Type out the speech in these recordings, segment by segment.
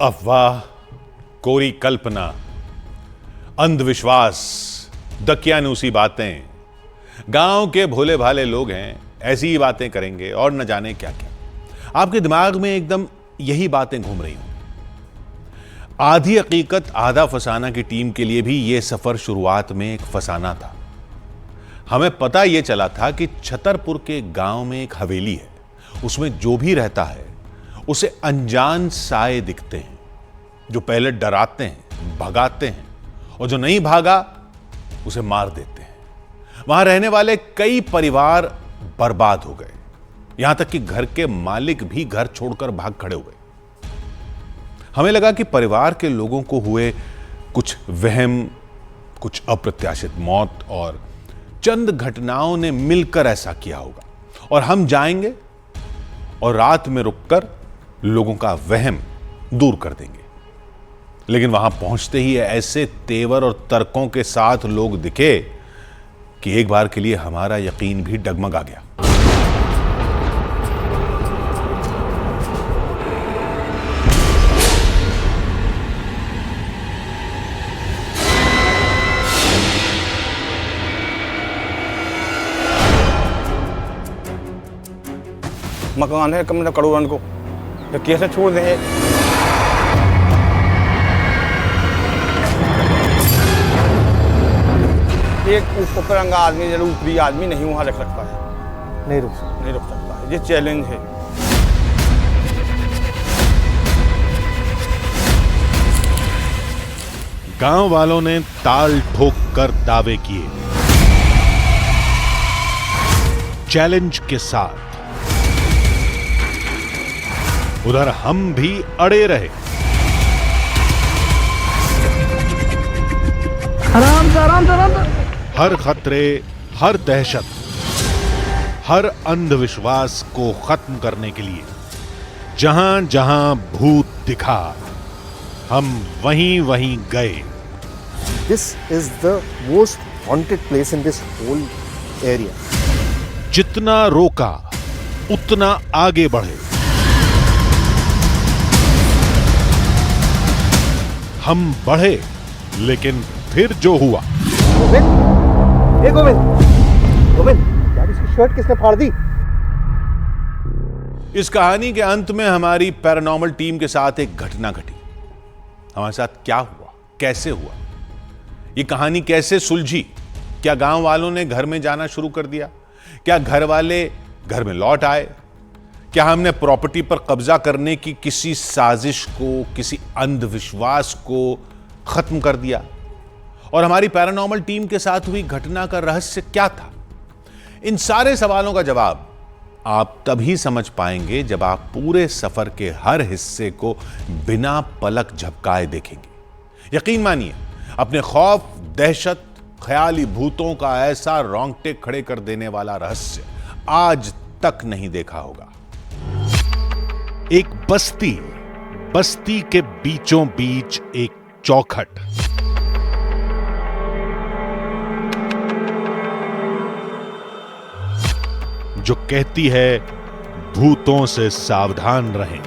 अफवाह, कोरी कल्पना, अंधविश्वास, दकियानूसी बातें, गांव के भोले भाले लोग हैं, ऐसी ही बातें करेंगे और न जाने क्या क्या। आपके दिमाग में एकदम यही बातें घूम रही हों। आधी हकीकत आधा फसाना की टीम के लिए भी यह सफर शुरुआत में एक फसाना था। हमें पता यह चला था कि छतरपुर के गांव में एक हवेली है, उसमें जो भी रहता है उसे अनजान साए दिखते हैं, जो पहले डराते हैं, भगाते हैं, और जो नहीं भागा उसे मार देते हैं। वहां रहने वाले कई परिवार बर्बाद हो गए, यहां तक कि घर के मालिक भी घर छोड़कर भाग खड़े हुए। हमें लगा कि परिवार के लोगों को हुए कुछ वहम, कुछ अप्रत्याशित मौत और चंद घटनाओं ने मिलकर ऐसा किया होगा, और हम जाएंगे और रात में रुककर लोगों का वहम दूर कर देंगे। लेकिन वहां पहुंचते ही ऐसे तेवर और तर्कों के साथ लोग दिखे कि एक बार के लिए हमारा यकीन भी डगमगा गया। मकान है कम करोड़न को, तो कैसे छोड़ देंगे? एक ऊपर रंगा आदमी जरूर ऊपरी आदमी नहीं वहां रख सकता है, नहीं रुक सकता है। ये चैलेंज है। गांव वालों ने ताल ठोक कर दावे किए, चैलेंज के साथ। उधर हम भी अड़े रहे। आराम से। हर खतरे, हर दहशत, हर अंधविश्वास को खत्म करने के लिए जहां जहां भूत दिखा, हम वहीं वहीं गए। This is the most haunted place in this whole area. जितना रोका उतना आगे बढ़े। हम बढ़े, लेकिन फिर जो हुआ। गोविंद, यार इसकी शर्ट किसने फाड़ दी? इस कहानी के अंत में हमारी पैरानॉर्मल टीम के साथ एक घटना घटी। हमारे साथ क्या हुआ, कैसे हुआ, ये कहानी कैसे सुलझी? क्या गांव वालों ने घर में जाना शुरू कर दिया? क्या घर वाले घर में लौट आए? क्या हमने प्रॉपर्टी पर कब्जा करने की किसी साजिश को, किसी अंधविश्वास को खत्म कर दिया? और हमारी पैरानॉर्मल टीम के साथ हुई घटना का रहस्य क्या था? इन सारे सवालों का जवाब आप तभी समझ पाएंगे जब आप पूरे सफर के हर हिस्से को बिना पलक झपकाए देखेंगे। यकीन मानिए, अपने खौफ, दहशत, ख्याली भूतों का ऐसा रोंगटे खड़े कर देने वाला रहस्य आज तक नहीं देखा होगा। एक बस्ती के बीचों बीच एक चौखट, जो कहती है भूतों से सावधान रहें।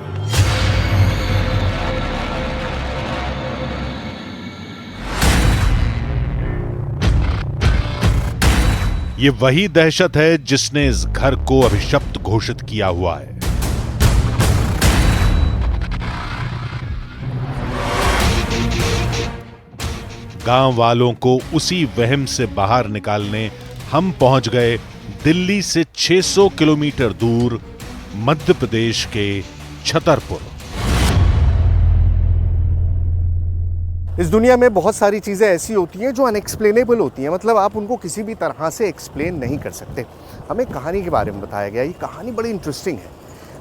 ये वही दहशत है जिसने इस घर को अभिशप्त घोषित किया हुआ है। गांव वालों को उसी वहम से बाहर निकालने हम पहुंच गए दिल्ली से 600 किलोमीटर दूर मध्य प्रदेश के छतरपुर। इस दुनिया में बहुत सारी चीज़ें ऐसी होती हैं जो अनएक्सप्लेनेबल होती हैं, मतलब आप उनको किसी भी तरह से एक्सप्लेन नहीं कर सकते। हमें कहानी के बारे में बताया गया। ये कहानी बड़ी इंटरेस्टिंग है।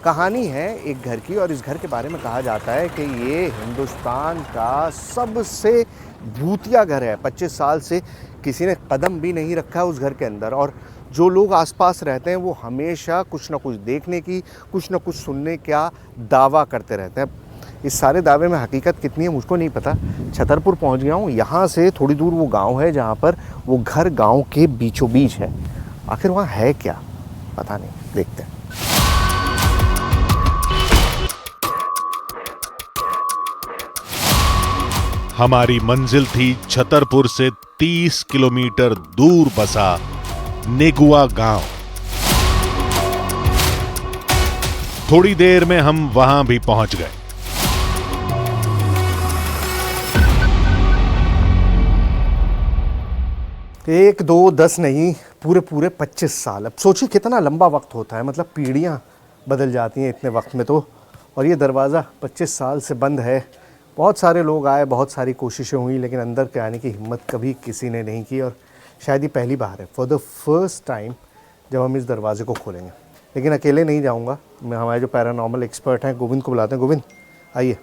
कहानी है एक घर की, और इस घर के बारे में कहा जाता है कि ये हिंदुस्तान का सबसे भूतिया घर है। 25 साल से किसी ने कदम भी नहीं रखा उस घर के अंदर, और जो लोग आसपास रहते हैं वो हमेशा कुछ ना कुछ देखने की, कुछ ना कुछ सुनने का दावा करते रहते हैं। इस सारे दावे में हकीकत कितनी है मुझको नहीं पता। छतरपुर पहुंच गया हूँ। यहाँ से थोड़ी दूर वो गांव है जहाँ पर वो घर गांव के बीचों बीच है। आखिर वहाँ है क्या पता नहीं, देखते हैं। हमारी मंजिल थी छतरपुर से 30 किलोमीटर दूर बसा नेगुआ गांव। थोड़ी देर में हम वहां भी पहुंच गए। एक दो 10 नहीं, पूरे पूरे 25 साल। अब सोचिए कितना लंबा वक्त होता है, मतलब पीढ़ियां बदल जाती हैं इतने वक्त में तो। और ये दरवाज़ा 25 साल से बंद है। बहुत सारे लोग आए, बहुत सारी कोशिशें हुई, लेकिन अंदर के आने की हिम्मत कभी किसी ने नहीं की। और शायद ये पहली बार है, फॉर द फर्स्ट टाइम, जब हम इस दरवाजे को खोलेंगे। लेकिन अकेले नहीं जाऊंगा मैं, हमारे जो पैरानॉर्मल एक्सपर्ट हैं गोविंद को बुलाते हैं। गोविंद आइए।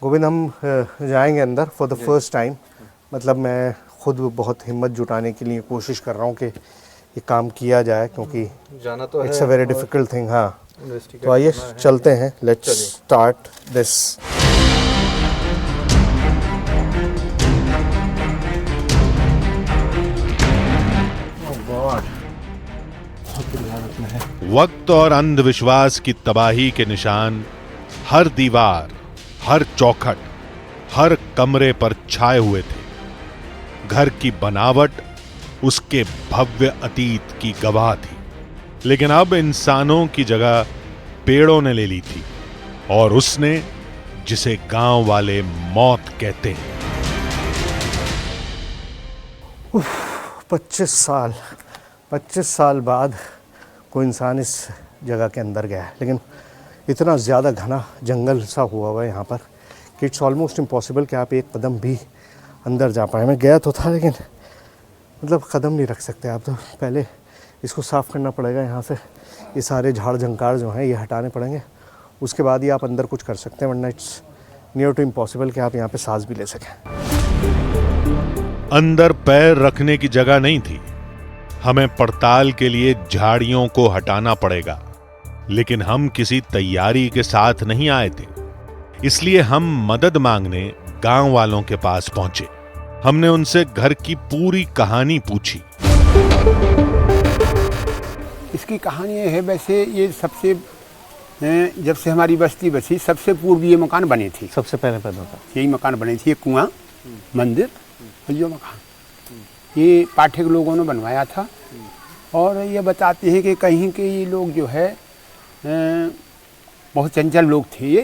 गोविंद, हम जाएंगे अंदर फॉर द फर्स्ट टाइम। मतलब मैं खुद बहुत हिम्मत जुटाने के लिए कोशिश कर रहा हूँ कि ये काम किया जाए, क्योंकि जाना तो it's a very difficult thing. हाँ, तो आइए चलते हैं, लेट्स स्टार्ट दिस। वक्त और अंधविश्वास की तबाही के निशान हर दीवार, हर चौखट, हर कमरे पर छाए हुए थे। घर की बनावट उसके भव्य अतीत की गवाह थी। लेकिन अब इंसानों की जगह पेड़ों ने ले ली थी, और उसने जिसे गांव वाले मौत कहते हैं। 25 साल बाद कोई इंसान इस जगह के अंदर गया है, लेकिन इतना ज़्यादा घना जंगल सा हुआ है यहाँ पर कि इट्स ऑलमोस्ट इम्पॉसिबल कि आप एक कदम भी अंदर जा पाए। मैं गया तो था, लेकिन मतलब कदम नहीं रख सकते आप। तो पहले इसको साफ़ करना पड़ेगा यहाँ से, ये सारे झाड़ झंकार जो हैं ये हटाने पड़ेंगे। उसके बाद ही आप अंदर कुछ कर सकते हैं, वरना इट्स नियर टू इम्पॉसिबल कि आप यहाँ पे सांस भी ले सकें। अंदर पैर रखने की जगह नहीं थी। हमें पड़ताल के लिए झाड़ियों को हटाना पड़ेगा, लेकिन हम किसी तैयारी के साथ नहीं आए थे। इसलिए हम मदद मांगने गांव वालों के पास पहुंचे। हमने उनसे घर की पूरी कहानी पूछी। इसकी कहानी ये है, वैसे ये सबसे जब से हमारी बस्ती बसी, सबसे पूर्व ये मकान बने थे। सबसे पहले पैदा होता यही मकान बने थे, कुआं, मंदिर और ये मकान, ये पाठक लोगों ने बनवाया था। और ये बताते हैं कि कहीं के ये लोग जो है बहुत चंचल लोग थे ये,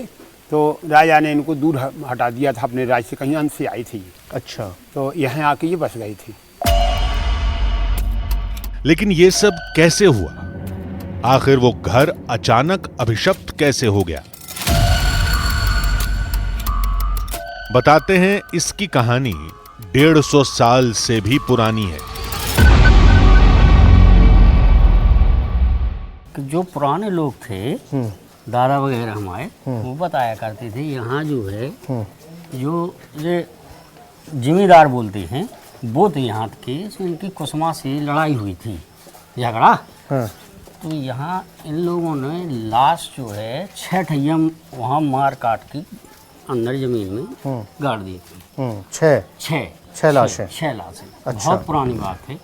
तो राजा ने इनको दूर हटा दिया था अपने राज्य से, कहीं अंत से आई थी। अच्छा, तो यहाँ आके ये बस गई थी। लेकिन ये सब कैसे हुआ? आखिर वो घर अचानक अभिशप्त कैसे हो गया? बताते हैं, इसकी कहानी 150 साल से भी पुरानी है। जो पुराने लोग थे, दादा वगैरह हमारे, वो बताया करते थे यहाँ जो है, जो ये जिमीदार बोलते हैं, वो थे यहाँ के, इनकी कुसुमा से लड़ाई हुई थी, झगड़ा। तो यहाँ इन लोगों ने लाश जो है 6 ठैया वहाँ मार काट के अंदर जमीन में गाड़ दी थी। 6 लाशें। 6 लाशें। अच्छा। बहुत पुरानी बात है।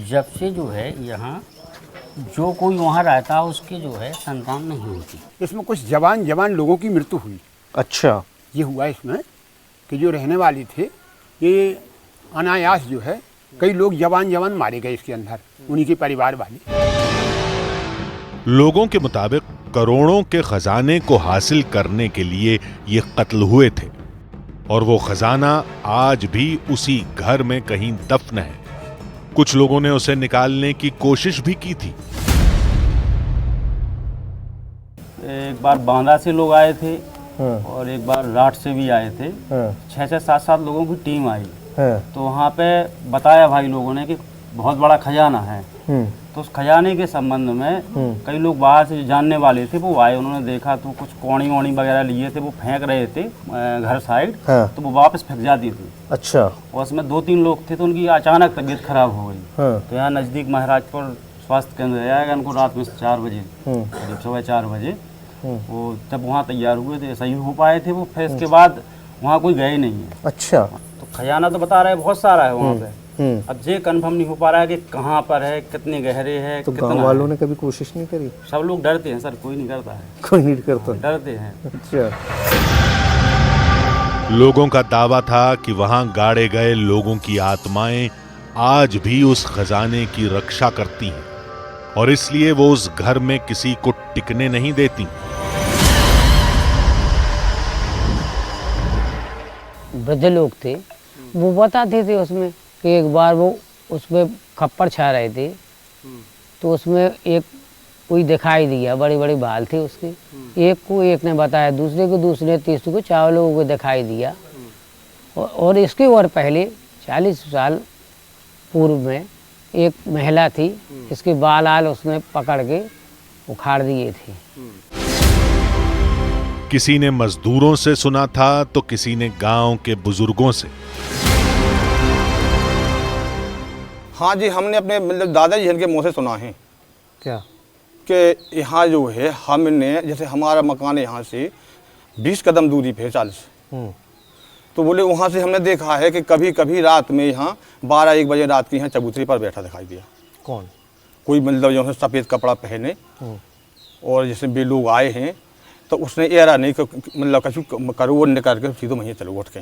जब से जो है यहाँ जो कोई वहाँ रहता उसकी जो है संतान नहीं होती। इसमें कुछ जवान लोगों की मृत्यु हुई। अच्छा, ये हुआ इसमें कि जो रहने वाले थे, ये अनायास जो है कई लोग जवान मारे गए इसके अंदर, उन्हीं के परिवार वाले। लोगों के मुताबिक करोड़ों के खजाने को हासिल करने के लिए ये कत्ल हुए थे, और वो खजाना आज भी उसी घर में कहीं दफन है। कुछ लोगों ने उसे निकालने की कोशिश भी की थी। एक बार बांदा से लोग आए थे और एक बार राठ से भी आए थे। 6-6, 7-7 लोगों की टीम आई। तो वहाँ पे बताया भाई लोगों ने कि बहुत बड़ा खजाना है। तो उस खजाने के संबंध में कई लोग बाहर से जानने वाले थे, वो आए, उन्होंने देखा तो कुछ कौड़ी वोड़ी वगैरह लिए थे, वो फेंक रहे थे घर साइड। तो वो वापस फेंक जाती थी। अच्छा। और उसमें 2-3 लोग थे, तो उनकी अचानक तबीयत खराब हो गई। तो यहाँ नज़दीक महाराजपुर स्वास्थ्य केंद्र आया, उनको रात में 4 बजे, करीब सुबह 4 बजे वो जब वहाँ तैयार हुए थे, सही हो पाए थे वो। फिर इसके बाद वहाँ कोई गए नहीं है। अच्छा। तो खजाना तो बता रहे हैं बहुत सारा है वहाँ पे। अब ये कंफर्म नहीं हो पा रहा है कि कहाँ पर है, कितने गहरे है। तो गांव वालों ने कभी कोशिश नहीं करी? सब लोग डरते हैं सर, कोई नहीं करता है। कोई नहीं करता, डरते हैं। अच्छा। लोगों का दावा था कि वहां गाड़े गए लोगों की आत्माएं आज भी उस खजाने की रक्षा करती हैं और इसलिए वो उस घर में किसी को टिकने नहीं देती। वृद्ध लोग थे, वो बताते थे उसमें कि एक बार वो उसमें खप्पर छा रहे थे, तो उसमें एक कोई दिखाई दिया, बड़ी बड़ी भाल थी उसकी। एक को एक ने बताया, दूसरे को दूसरे ने, तीसरे को 4 लोगों को दिखाई दिया। और इसके और पहले 40 साल पूर्व में एक महिला थी, इसके बाल आल उसने पकड़ के उखाड़ दिए थे। किसी ने मजदूरों से सुना था तो किसी ने गांव के बुजुर्गों से। हाँ जी, हमने अपने मतलब दादाजी के मुँह से सुना है। क्या? कि यहाँ जो है हमने, जैसे हमारा मकान यहाँ से 20 कदम दूरी पे 40, तो बोले वहाँ से हमने देखा है कि कभी कभी रात में यहाँ 12-1 बजे रात की यहाँ चबूतरी पर बैठा दिखाई दिया। कौन? कोई मतलब जो है सफ़ेद कपड़ा पहने, और जैसे भी लोग आए हैं तो उसने एरा नहीं मतलब कछु करो, वो निकाल के सीधो वहीं चलो उठ के,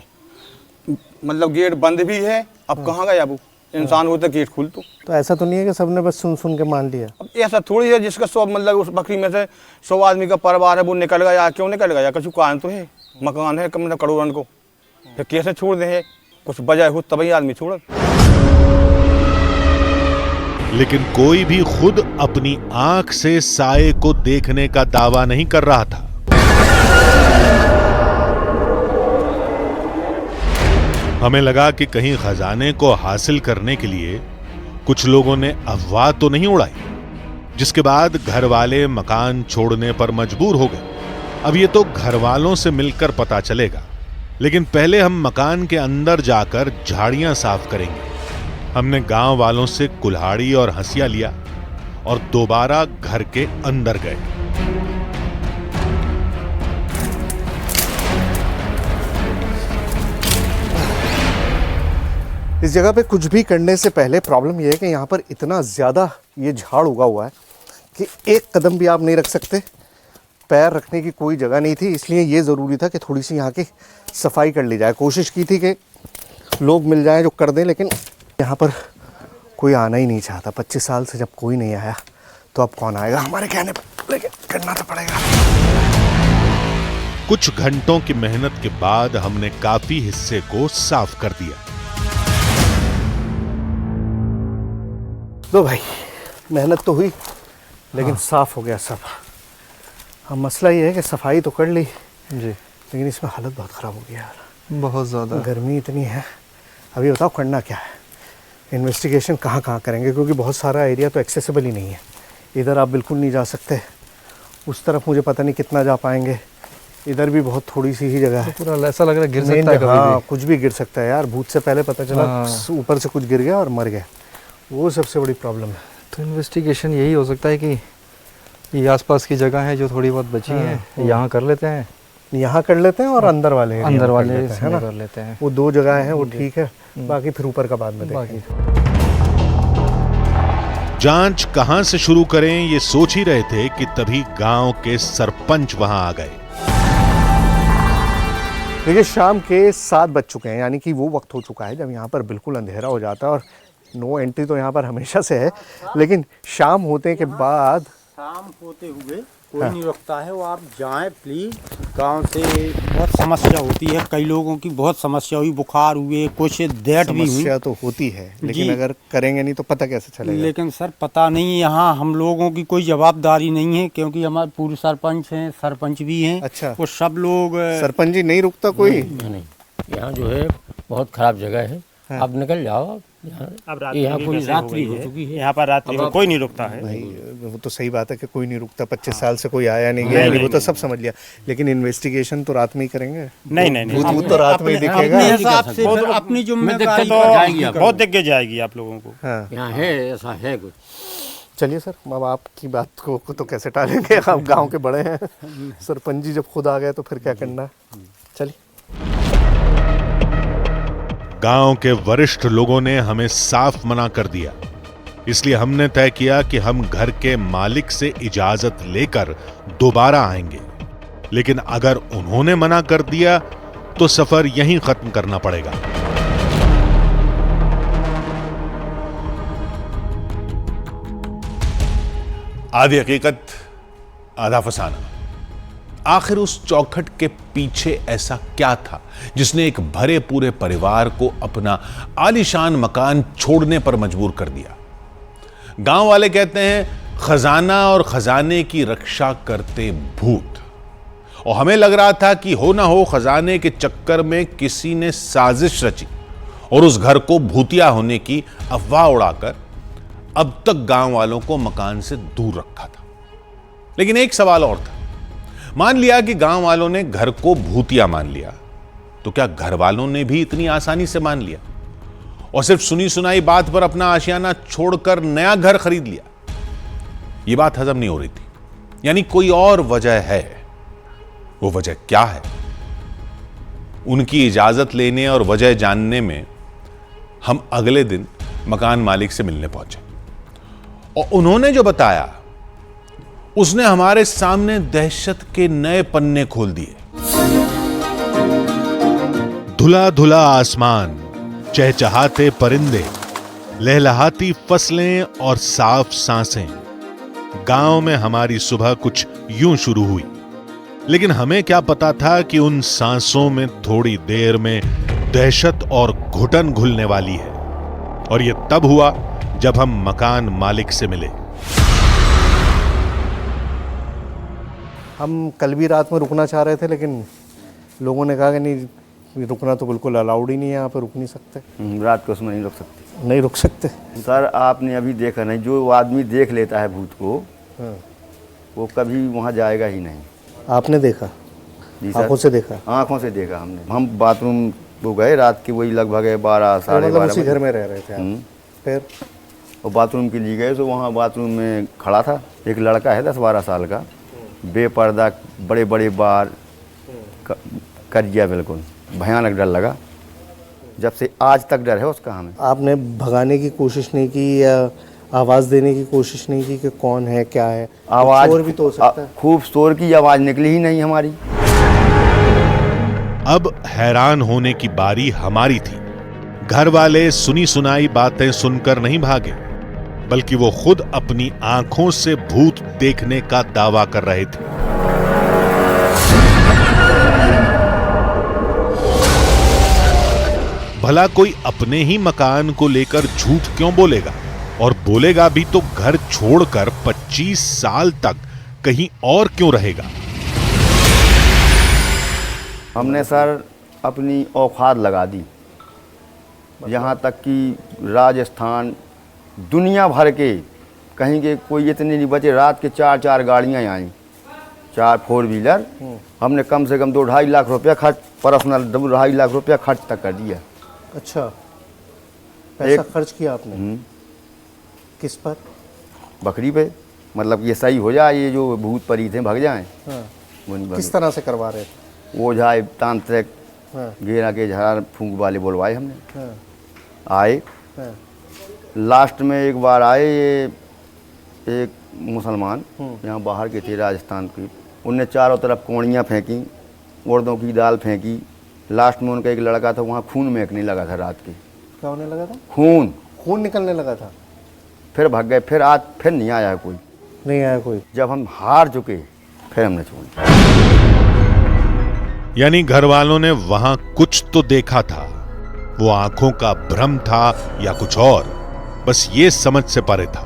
मतलब गेट बंद भी है। अब कहाँ गया वो इंसान, होता गेट खुल तो ऐसा तो नहीं है कि सबने बस सुन सुन के मान लिया? अब ऐसा थोड़ी है जिसका 100 मतलब उस बकरी में से 100 आदमी का परिवार है, वो निकल गया। क्यों निकल गया? कुछ कारण तो है, मकान है मतलब करोड़न को, फिर कैसे छोड़ दे? कुछ वजह हो तभी आदमी छोड़। लेकिन कोई भी खुद अपनी आंख से साए को देखने का दावा नहीं कर रहा था। हमें लगा कि कहीं खजाने को हासिल करने के लिए कुछ लोगों ने अफवाह तो नहीं उड़ाई, जिसके बाद घर वाले मकान छोड़ने पर मजबूर हो गए। अब ये तो घर वालों से मिलकर पता चलेगा, लेकिन पहले हम मकान के अंदर जाकर झाड़ियां साफ करेंगे। हमने गांव वालों से कुल्हाड़ी और हंसिया लिया और दोबारा घर के अंदर गए। इस जगह पे कुछ भी करने से पहले प्रॉब्लम यह है कि यहाँ पर इतना ज़्यादा ये झाड़ उगा हुआ है कि एक कदम भी आप नहीं रख सकते, पैर रखने की कोई जगह नहीं थी। इसलिए ये ज़रूरी था कि थोड़ी सी यहाँ की सफाई कर ली जाए। कोशिश की थी कि लोग मिल जाएं जो कर दें, लेकिन यहाँ पर कोई आना ही नहीं चाहता। 25 साल से जब कोई नहीं आया तो अब कौन आएगा हमारे कहने पर, लेकिन करना तो पड़ेगा। कुछ घंटों की मेहनत के बाद हमने काफी हिस्से को साफ कर दिया। लो भाई, मेहनत तो हुई लेकिन साफ हो गया सब। अब मसला ये है कि सफाई तो कर ली जी, लेकिन इसमें हालत बहुत ख़राब हो गया यार, बहुत ज़्यादा गर्मी इतनी है। अभी बताओ करना क्या है, इन्वेस्टिगेशन कहाँ कहाँ करेंगे, क्योंकि बहुत सारा एरिया तो एक्सेसिबल ही नहीं है। इधर आप बिल्कुल नहीं जा सकते, उस तरफ मुझे पता नहीं कितना जा पाएंगे, इधर भी बहुत थोड़ी सी ही जगह है। तो पूरा ऐसा लग रहा है गिर सकता है कभी हाँ, भी। कुछ भी गिर सकता है यार। भूत से पहले पता चला ऊपर से कुछ गिर गया और मर गया, वो सबसे बड़ी प्रॉब्लम है। तो इन्वेस्टिगेशन यही हो सकता है कि ये आसपास की जगह है जो थोड़ी बहुत बची हैं, यहाँ कर लेते हैं, यहाँ कर लेते हैं और अंदर वाले है ना, कर लेते हैं। वो 2 जगह हैं वो ठीक है, बाकी फिर ऊपर का बाद में देखेंगे। जांच कहां से शुरू करें ये सोच ही रहे थे कि तभी गांव के सरपंच वहां आ गए। देखिए, शाम के 7 बज चुके हैं, यानी कि वो वक्त हो चुका है जब यहाँ पर बिल्कुल अंधेरा हो जाता है। और नो एंट्री तो यहाँ पर हमेशा से है, लेकिन शाम होने के बाद शाम होते हुए कोई नहीं रुकता है। वो आप जाएं प्लीज। गांव से बहुत समस्या होती है, कई लोगों की बहुत समस्या हुई, बुखार हुए, कुछ डेथ भी हुई। समस्या तो होती है, लेकिन अगर करेंगे नहीं तो पता कैसे चलेगा? लेकिन सर पता नहीं, यहाँ हम लोगों की कोई जवाबदारी नहीं है, क्योंकि हमारे पूर्व सरपंच हैं, सरपंच भी हैं। अच्छा, वो सब लोग सरपंच जी नहीं रुकता कोई? नहीं, यहाँ जो है बहुत खराब जगह है। अब निकल जाओ, यहाँ पूरी रात्रि हो चुकी है, यहाँ पर रात्रि में कोई नहीं रुकता है। भाई वो तो सही बात है कि कोई नहीं रुकता, 25 साल से कोई आया नहीं गया नहीं, वो तो सब समझ लिया, लेकिन इन्वेस्टिगेशन तो रात में ही करेंगे। नहीं, भूत तो रात में ही दिखेगा। अपनी जिम्मेदारी बहुत दिक्कत जाएगी आप लोगों को। यहाँ है, ऐसा है कुछ। चलिए सर, अब आपकी बात को तो कैसे टालेंगे, आप गांव के बड़े हैं। सरपंच जी जब खुद आ गए तो फिर क्या करना है। चलिए। गांव के वरिष्ठ लोगों ने हमें साफ मना कर दिया, इसलिए हमने तय किया कि हम घर के मालिक से इजाजत लेकर दोबारा आएंगे। लेकिन अगर उन्होंने मना कर दिया तो सफर यहीं खत्म करना पड़ेगा। आधी हकीकत आधा फसाना। आखिर उस चौखट के पीछे ऐसा क्या था जिसने एक भरे पूरे परिवार को अपना आलीशान मकान छोड़ने पर मजबूर कर दिया? गांव वाले कहते हैं खजाना और खजाने की रक्षा करते भूत, और हमें लग रहा था कि हो ना हो खजाने के चक्कर में किसी ने साजिश रची और उस घर को भूतिया होने की अफवाह उड़ाकर अब तक गांव वालों को मकान से दूर रखा था। लेकिन एक सवाल और था। मान लिया कि गांव वालों ने घर को भूतिया मान लिया, तो क्या घर वालों ने भी इतनी आसानी से मान लिया और सिर्फ सुनी सुनाई बात पर अपना आशियाना छोड़कर नया घर खरीद लिया? यह बात हजम नहीं हो रही थी। यानी कोई और वजह है। वो वजह क्या है? उनकी इजाजत लेने और वजह जानने में हम अगले दिन मकान मालिक से मिलने पहुंचे, और उन्होंने जो बताया उसने हमारे सामने दहशत के नए पन्ने खोल दिए। धुला धुला आसमान, चहचहाते परिंदे, लहलहाती फसलें और साफ सांसें। गांव में हमारी सुबह कुछ यूं शुरू हुई, लेकिन हमें क्या पता था कि उन सांसों में थोड़ी देर में दहशत और घुटन घुलने वाली है। और यह तब हुआ जब हम मकान मालिक से मिले। हम कल भी रात में रुकना चाह रहे थे, लेकिन लोगों ने कहा कि नहीं, रुकना तो बिल्कुल अलाउड ही नहीं है, यहाँ पे रुक नहीं सकते। रात को उसमें नहीं रुक सकते। नहीं रुक सकते सर, आपने अभी देखा नहीं, जो आदमी देख लेता है भूत को, वो कभी वहाँ जाएगा ही नहीं। आपने देखा? जी सर, आंखों से देखा? आंखों से देखा हमने। हम बाथरूम वो गए रात के, वही लगभग 12 साढ़े 12 उसी घर में रह रहे थे आप? फिर और बाथरूम के लिए गए तो वहाँ बाथरूम में खड़ा था एक लड़का है 10-12 साल का, बेपर्दा, बड़े बड़े बाल, करिया, बिल्कुल भयानक डर लगा। जब से आज तक डर है उसका हमें। आपने भगाने की कोशिश नहीं की या आवाज़ देने की कोशिश नहीं की कि कौन है क्या है? आवाज़ शोर भी तो हो सकता है। खूब शोर की आवाज़ निकली ही नहीं हमारी। अब हैरान होने की बारी हमारी थी। घर वाले सुनी सुनाई बातें सुनकर नहीं भागे, बल्कि वो खुद अपनी आंखों से भूत देखने का दावा कर रहे थे। भला कोई अपने ही मकान को लेकर झूठ क्यों बोलेगा? और बोलेगा भी तो घर छोड़कर 25 साल तक कहीं और क्यों रहेगा? हमने सर अपनी औकात लगा दी, यहाँ तक कि राजस्थान, दुनिया भर के कहीं के कोई इतने नहीं बचे। रात के 4 गाड़ियाँ आई, 4 4 व्हीलर। हमने कम से कम 2-2.5 लाख रुपया खर्च, पर्सनल 2.5 लाख रुपया खर्च तक कर दिया। अच्छा, पैसा खर्च किया आपने? किस पर? बकरी पे, मतलब ये सही हो जाए, ये जो भूत परी थे भाग जाएं। किस तरह से करवा रहे थे? वो जाए तांत्रिक, घेरा के झाड़ फूंक वाले बुलवाए हमने। आए, लास्ट में एक बार आए ये एक मुसलमान, यहाँ बाहर के थे राजस्थान के। उनने चारों तरफ कोड़ियाँ फेंकी, उड़दों की दाल फेंकी। लास्ट में उनका एक लड़का था, वहाँ खून महकने लगा था रात के। क्या होने लगा था? खून निकलने लगा था। फिर भाग गए। फिर आज फिर नहीं आया कोई। नहीं आया कोई? जब हम हार चुके फिर हमने छोड़। यानी घर वालों ने वहां कुछ तो देखा था, वो आंखों का भ्रम था या कुछ और, बस ये समझ से परे था।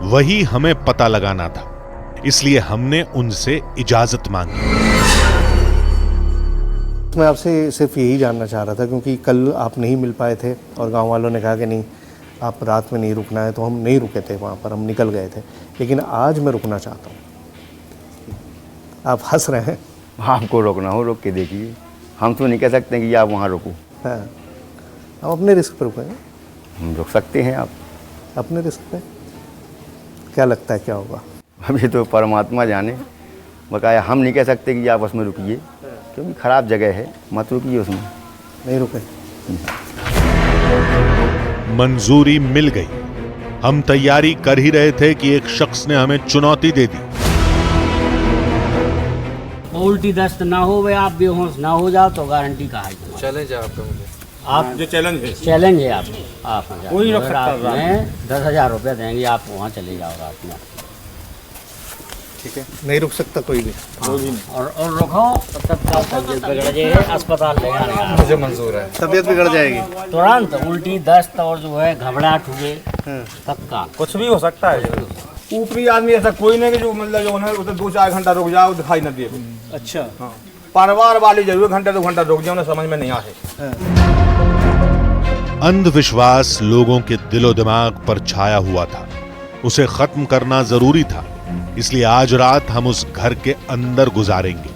वही हमें पता लगाना था, इसलिए हमने उनसे इजाजत मांगी। मैं आपसे सिर्फ यही जानना चाह रहा था, क्योंकि कल आप नहीं मिल पाए थे और गांव वालों ने कहा कि नहीं, आप रात में नहीं रुकना है, तो हम नहीं रुके थे वहाँ पर, हम निकल गए थे। लेकिन आज मैं रुकना चाहता हूँ। आप हंस रहे हैं। आपको रोकना हो रोक के देखिए, हम तो नहीं कह सकते कि आप वहाँ रुको। हाँ, हम अपने रिस्क पर रुकेंगे। हम रुक सकते हैं, आप अपने रिस्क पे। क्या लगता है क्या होगा? अभी तो परमात्मा जाने, बकाया हम नहीं कह सकते कि आप उसमें रुकिए, क्योंकि ख़राब जगह है, मत रुकिए उसमें। नहीं रुके। मंजूरी मिल गई। हम तैयारी कर ही रहे थे कि एक शख्स ने हमें चुनौती दे दी। उल्टी दस्त ना हो वे आप बेहोश ना हो जाओ तो गारंटी का है तुम्हारी। चैलेंज है आपका मुझे। आप जो चैलेंज है चैलेंज है आपको, आप कोई रख सकता रात में 10,000 रुपया देंगे, आप वहाँ चले जाओ रात में। ठीक है, नहीं रुक सकता कोई भी। और रुको तब तक तबीयत बिगड़ जाए, अस्पताल ले जाने मुझे मंजूर है। तबीयत बिगड़ जाएगी तुरंत उल्टी दस्त और जो है घबराहट हुए तब का कुछ भी हो सकता है। ऊपरी आदमी ऐसा कोई नहीं कि जो मतलब जो है उधर 2-4 घंटा रुक जाओ दिखाई न दे। अच्छा हाँ, परिवार वाली जरूर घंटा 2 घंटा रुक जाओ ना, समझ में नहीं आए। अंधविश्वास लोगों के दिलो दिमाग पर छाया हुआ था, उसे खत्म करना जरूरी था। इसलिए आज रात हम उस घर के अंदर गुजारेंगे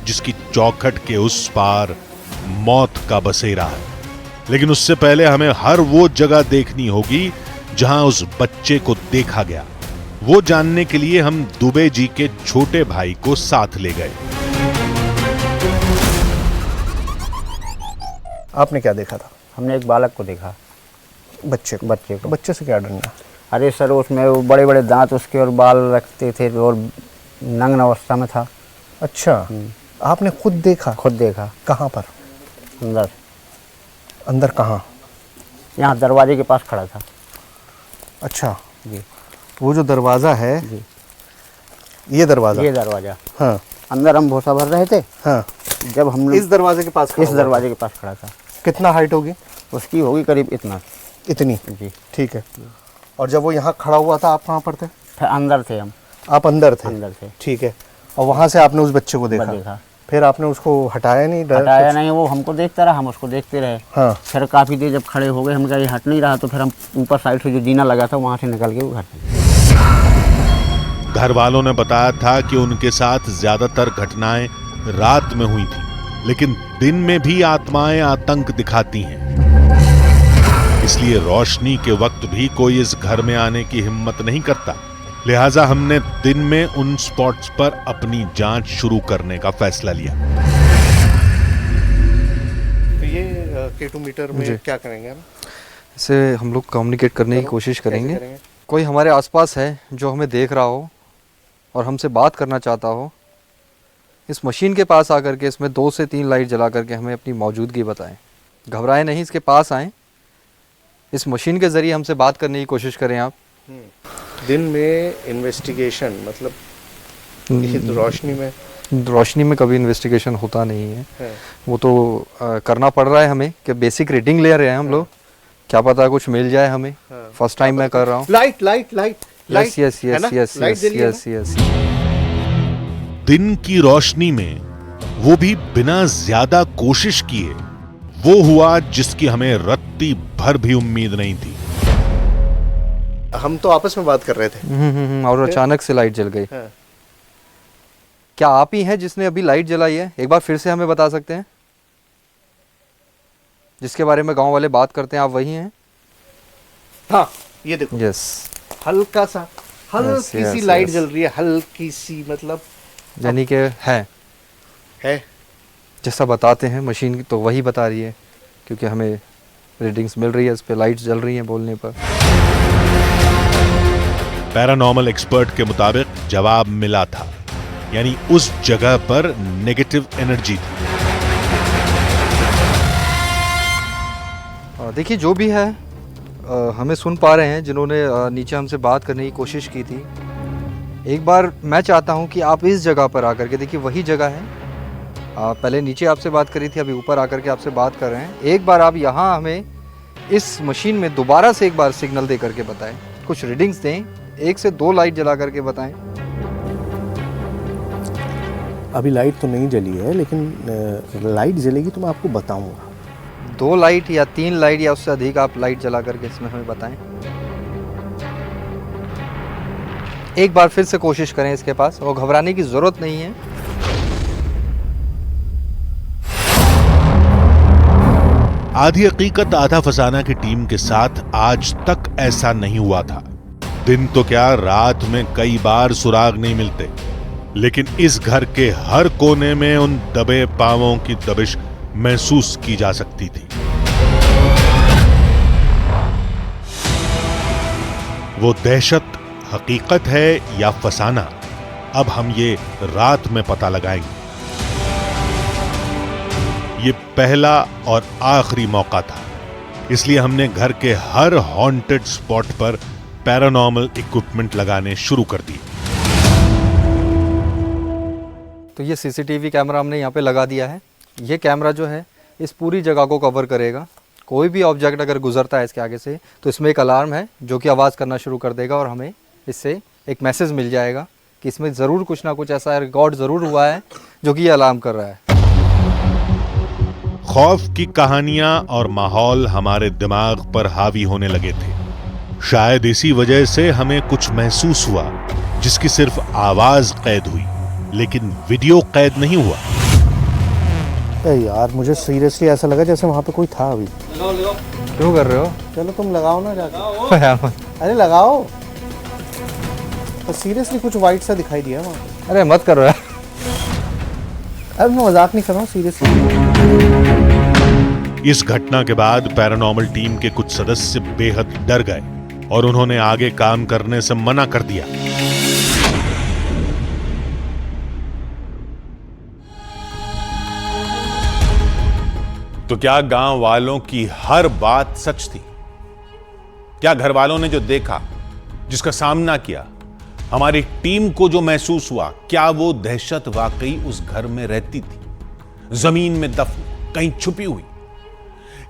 जिसकी चौखट के उस पार मौत का बसेरा है। लेकिन उससे पहले हमें हर वो जगह देखनी होगी जहां उस बच्चे को देखा गया। वो जानने के लिए हम दुबे जी के छोटे भाई को साथ ले गए। आपने क्या देखा था? हमने एक बालक को देखा। बच्चे को? बच्चे को। बच्चे से क्या डरना? अरे सर उसमें वो बड़े बड़े दांत उसके और बाल रखते थे और नग्न अवस्था में था। अच्छा, आपने खुद देखा? खुद देखा। कहाँ पर? अंदर। अंदर कहाँ? यहाँ दरवाजे के पास खड़ा था। अच्छा जी। वो जो दरवाज़ा है जी, ये दरवाज़ा? ये दरवाज़ा। हाँ। अंदर हम भूसा भर रहे थे। हाँ। जब हम इस दरवाजे के पास? इस दरवाजे के पास खड़ा था। कितना हाइट होगी उसकी? होगी करीब इतना। इतनी? जी। ठीक है। और जब वो यहाँ खड़ा हुआ था आप कहाँ पर थे? अंदर थे हम। आप अंदर थे? अंदर थे। ठीक है। और वहाँ से आपने उस बच्चे को देखा? फिर आपने उसको हटाया नहीं? हटाया नहीं, वो हमको देखता रहा, हम उसको देखते रहे। हाँ। फिर काफ़ी देर जब खड़े हो गए, हम कहा ये हट नहीं रहा, तो फिर हम ऊपर साइड से जो जीना लगा था वहाँ से निकल के वो घर घर वालों ने बताया था कि उनके साथ ज्यादातर घटनाएं रात में हुई थी, लेकिन दिन में भी आत्माएं आतंक दिखाती हैं। इसलिए रोशनी के वक्त भी कोई इस घर में आने की हिम्मत नहीं करता। लिहाजा हमने दिन में उन स्पॉट्स पर अपनी जांच शुरू करने का फैसला लिया। तो ये K2 मीटर में क्या करेंगे हम? इसे हम लोग कम्युनिकेट करने की कोशिश करेंगे। कोई हमारे आसपास है जो हमें देख रहा हो और हमसे बात करना चाहता हो, इस मशीन के पास आकर के इसमें 2 से 3 लाइट जला करके हमें अपनी मौजूदगी बताएं। घबराएं नहीं, इसके पास आएं। इस मशीन के ज़रिए हमसे बात करने की कोशिश करें आप। दिन में इन्वेस्टिगेशन मतलब रोशनी में कभी इन्वेस्टिगेशन होता नहीं है। वो तो करना पड़ रहा है हमें कि बेसिक रीडिंग ले रहे हैं हम लोग, क्या पता कुछ मिल जाए हमें। फर्स्ट टाइम मैं कर रहा हूँ। Light light light yes yes yes yes yes yes yes. दिन की रोशनी में वो भी बिना ज्यादा कोशिश किए वो हुआ जिसकी हमें रत्ती भर भी उम्मीद नहीं थी। हम तो आपस में बात कर रहे थे और अचानक से लाइट जल गई। क्या आप ही हैं जिसने अभी लाइट जलाई है? एक बार फिर से हमें बता सकते हैं? जिसके बारे में गांव वाले बात करते हैं, आप वही हैं? हाँ, ये देखो। यस। हल्का सा हल्की सी लाइट जल रही है, हल्की सी, मतलब यानी कि है जैसा बताते हैं मशीन तो वही बता रही है, क्योंकि हमें रीडिंग्स मिल रही है, इस पे लाइट्स जल रही हैं बोलने पर। पैरानॉर्मल एक्सपर्ट के मुताबिक जवाब मिला था, यानी उस जगह पर नेगेटिव एनर्जी थी। देखिए जो भी है, हमें सुन पा रहे हैं जिन्होंने नीचे हमसे बात करने की कोशिश की थी। एक बार मैं चाहता हूं कि आप इस जगह पर आकर के देखिए, वही जगह है। पहले नीचे आपसे बात करी थी, अभी ऊपर आकर के आपसे बात कर रहे हैं। एक बार आप यहाँ हमें इस मशीन में दोबारा से एक बार सिग्नल दे करके बताएं, कुछ रीडिंग्स दें, 1 से 2 लाइट जला करके बताएं। अभी लाइट तो नहीं जली है, लेकिन लाइट जलेगी तो मैं आपको बताऊंगा। 2 लाइट या 3 लाइट या उससे अधिक आप लाइट जला करके इसमें हमें बताएं। एक बार फिर से कोशिश करें इसके पास, और घबराने की जरूरत नहीं है। आधी हकीकत आधा फसाना की टीम के साथ आज तक ऐसा नहीं हुआ था। दिन तो क्या, रात में कई बार सुराग नहीं मिलते, लेकिन इस घर के हर कोने में उन दबे पांवों की दबिश महसूस की जा सकती थी। वो दहशत हकीकत है या फसाना, अब हम ये रात में पता लगाएंगे। ये पहला और आखिरी मौका था, इसलिए हमने घर के हर हॉन्टेड स्पॉट पर पैरानॉर्मल इक्विपमेंट लगाने शुरू कर दिए। तो ये सीसीटीवी कैमरा हमने यहाँ पे लगा दिया है। ये कैमरा जो है इस पूरी जगह को कवर करेगा। कोई भी ऑब्जेक्ट अगर गुजरता है इसके आगे से तो इसमें एक अलार्म है जो कि आवाज़ करना शुरू कर देगा और हमें इससे एक मैसेज मिल जाएगा कि इसमें ज़रूर कुछ ना कुछ ऐसा रिकॉर्ड ज़रूर हुआ है जो कि ये अलार्म कर रहा है। खौफ की कहानियां और माहौल हमारे दिमाग पर हावी होने लगे थे। शायद इसी वजह से हमें कुछ महसूस हुआ जिसकी सिर्फ आवाज कैद हुई, लेकिन वीडियो कैद नहीं हुआ। यार मुझे सीरियसली ऐसा लगा जैसे वहाँ पे कोई था अभी। क्यों कर रहे हो? चलो तुम लगाओ ना जाके। अरे लगाओ। तो सीरियसली कुछ वाइट सा दिखाई दिया वहाँ पे। अरे मत करो यार। अब मैं मजाक नहीं कर रहा हूँ, सीरियसली। इस घटना के बाद पैरानॉर्मल टीम के कुछ सदस्य बेहद डर गए और उन्होंने आगे काम करने से मना कर दिया। तो क्या गांव वालों की हर बात सच थी? क्या घर वालों ने जो देखा, जिसका सामना किया, हमारी टीम को जो महसूस हुआ, क्या वो दहशत वाकई उस घर में रहती थी, जमीन में दफन, कहीं छुपी हुई?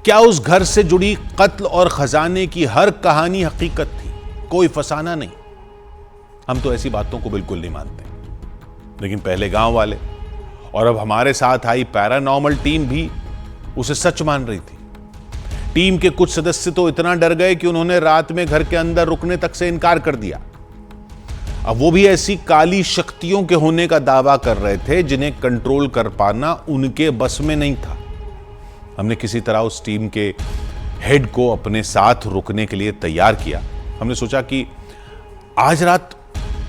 क्या उस घर से जुड़ी कत्ल और खजाने की हर कहानी हकीकत थी, कोई फसाना नहीं? हम तो ऐसी बातों को बिल्कुल नहीं मानते, लेकिन पहले गांव वाले और अब हमारे साथ आई पैरानॉर्मल टीम भी उसे सच मान रही थी। टीम के कुछ सदस्य तो इतना डर गए कि उन्होंने रात में घर के अंदर रुकने तक से इनकार कर दिया। अब वो भी ऐसी काली शक्तियों के होने का दावा कर रहे थे जिन्हें कंट्रोल कर पाना उनके बस में नहीं था। हमने किसी तरह उस टीम के हेड को अपने साथ रुकने के लिए तैयार किया। हमने सोचा कि आज रात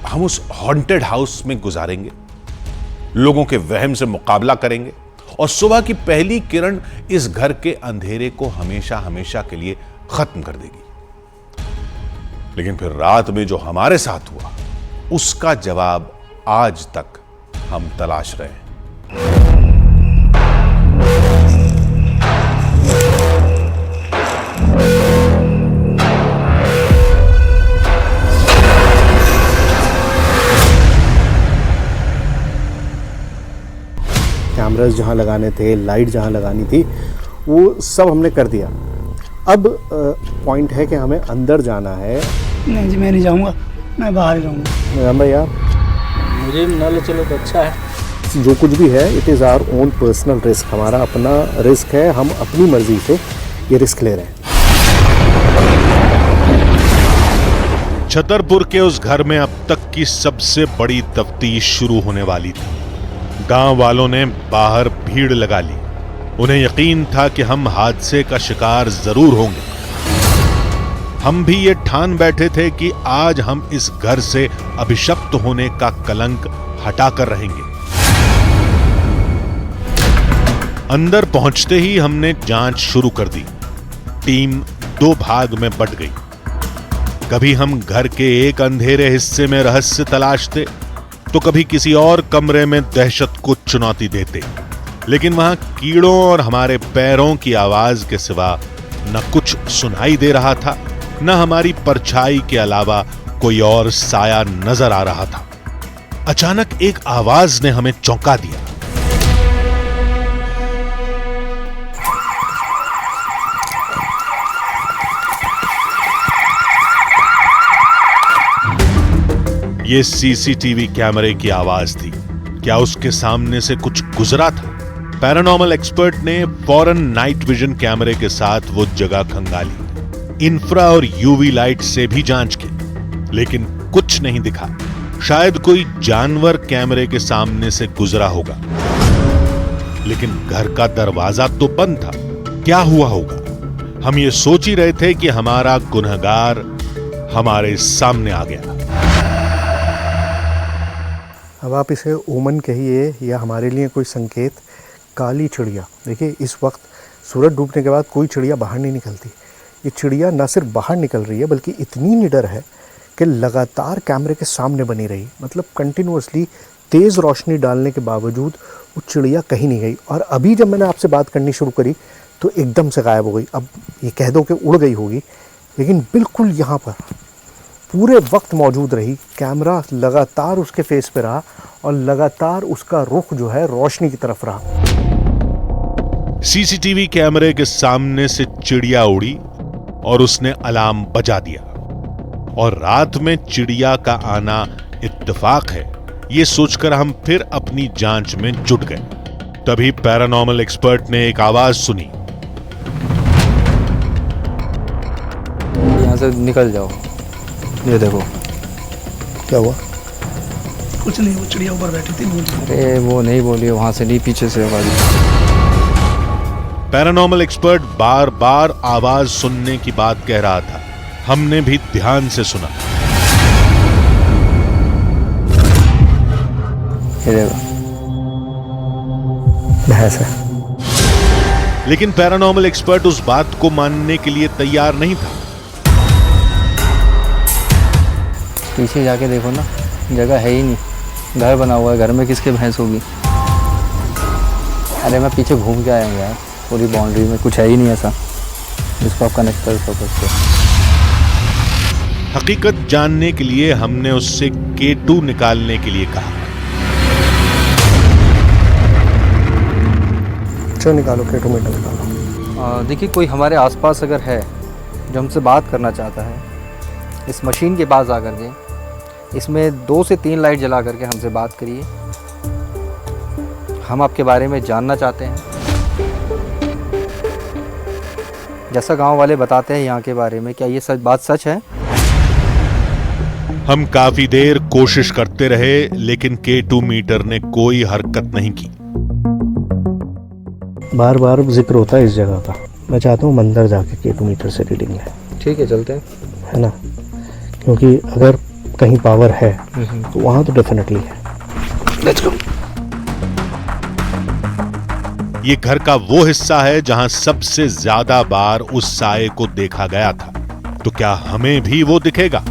हम उस हॉन्टेड हाउस में गुजारेंगे, लोगों के वहम से मुकाबला करेंगे और सुबह की पहली किरण इस घर के अंधेरे को हमेशा हमेशा के लिए खत्म कर देगी। लेकिन फिर रात में जो हमारे साथ हुआ, उसका जवाब आज तक हम तलाश रहे हैं। कैमरास जहाँ लगाने थे, लाइट जहाँ लगानी थी, वो सब हमने कर दिया। अब पॉइंट है कि हमें अंदर जाना है। नहीं जी, मैं नहीं जाऊँगा, मैं बाहर जाऊँगा। भैया मुझे न ले चलो तो अच्छा है। जो कुछ भी है it is our own personal risk, हमारा अपना रिस्क है, हम अपनी मर्जी से ये रिस्क ले रहे हैं। छतरपुर के उस घर में अब तक की सबसे बड़ी तफ्तीश शुरू होने वाली थी। गांव वालों ने बाहर भीड़ लगा ली। उन्हें यकीन था कि हम हादसे का शिकार जरूर होंगे। हम भी ये ठान बैठे थे कि आज हम इस घर से अभिशप्त होने का कलंक हटाकर रहेंगे। अंदर पहुंचते ही हमने जांच शुरू कर दी। टीम दो भाग में बंट गई। कभी हम घर के एक अंधेरे हिस्से में रहस्य तलाशते, तो कभी किसी और कमरे में दहशत को चुनौती देते। लेकिन वहां कीड़ों और हमारे पैरों की आवाज के सिवा न कुछ सुनाई दे रहा था, न हमारी परछाई के अलावा कोई और साया नजर आ रहा था। अचानक एक आवाज ने हमें चौंका दिया। ये सीसीटीवी कैमरे की आवाज थी। क्या उसके सामने से कुछ गुजरा था? पैरानॉर्मल एक्सपर्ट ने फौरन नाइट विजन कैमरे के साथ वो जगह खंगाली। इंफ्रा और यूवी लाइट से भी जांच की, लेकिन कुछ नहीं दिखा। शायद कोई जानवर कैमरे के सामने से गुजरा होगा, लेकिन घर का दरवाजा तो बंद था। क्या हुआ होगा? हम ये सोच ही रहे थे कि हमारा गुनहगार हमारे सामने आ गया। अब आप इसे ओमन कहिए या हमारे लिए कोई संकेत। काली चिड़िया, देखिए इस वक्त सूरज डूबने के बाद कोई चिड़िया बाहर नहीं निकलती। ये चिड़िया न सिर्फ बाहर निकल रही है बल्कि इतनी निडर है कि लगातार कैमरे के सामने बनी रही। मतलब कंटिन्यूअसली तेज़ रोशनी डालने के बावजूद वो चिड़िया कहीं नहीं गई। और अभी जब मैंने आपसे बात करनी शुरू करी तो एकदम से गायब हो गई। अब ये कह दो कि उड़ गई होगी, लेकिन बिल्कुल यहाँ पर पूरे वक्त मौजूद रही। कैमरा लगातार उसके फेस पे रहा और लगातार उसका रुख जो है रोशनी की तरफ रहा। सीसीटीवी कैमरे के सामने से चिड़िया उड़ी और उसने अलार्म बजा दिया। और रात में चिड़िया का आना इत्तेफाक है, ये सोचकर हम फिर अपनी जांच में जुट गए। तभी पैरानॉर्मल एक्सपर्ट ने एक आवाज सुनी। यहाँ से निकल जाओ। ये देखो क्या हुआ? कुछ नहीं, वो चिड़िया ऊपर बैठी थी, बोली। अरे वो नहीं बोली, वहां से नहीं, पीछे से आवाज। पैरानॉर्मल एक्सपर्ट बार बार आवाज सुनने की बात कह रहा था। हमने भी ध्यान से सुना। भैंस है। लेकिन पैरानॉर्मल एक्सपर्ट उस बात को मानने के लिए तैयार नहीं था। पीछे जाके देखो ना, जगह है ही नहीं, घर बना हुआ है, घर में किसके भैंस होगी। अरे मैं पीछे घूम के आया हूँ यार, पूरी बाउंड्री में कुछ है ही नहीं ऐसा जिसको आप कनेक्ट कर सकते। हकीकत जानने के लिए हमने उससे K2 निकालने के लिए कहा। चलो निकालो, K2 मीटर निकालो। देखिए, कोई हमारे आसपास अगर है जो हमसे बात करना चाहता है, इस मशीन के पास आकर के इसमें 2 से 3 लाइट जला करके हमसे बात करिए। हम आपके बारे में जानना चाहते हैं, जैसा गांव वाले बताते हैं यहाँ के बारे में। क्या ये बात सच है? हम काफी देर कोशिश करते रहे, लेकिन K2 मीटर ने कोई हरकत नहीं की। बार बार जिक्र होता है इस जगह का। मैं चाहता हूँ मंदिर जाके K2 मीटर से रीडिंग लें। ठीक है, चलते हैं, है ना? क्योंकि अगर कहीं पावर है तो वहाँ तो डेफिनेटली है। Let's go. ये घर का वो हिस्सा है जहां सबसे ज्यादा बार उस साए को देखा गया था। तो क्या हमें भी वो दिखेगा?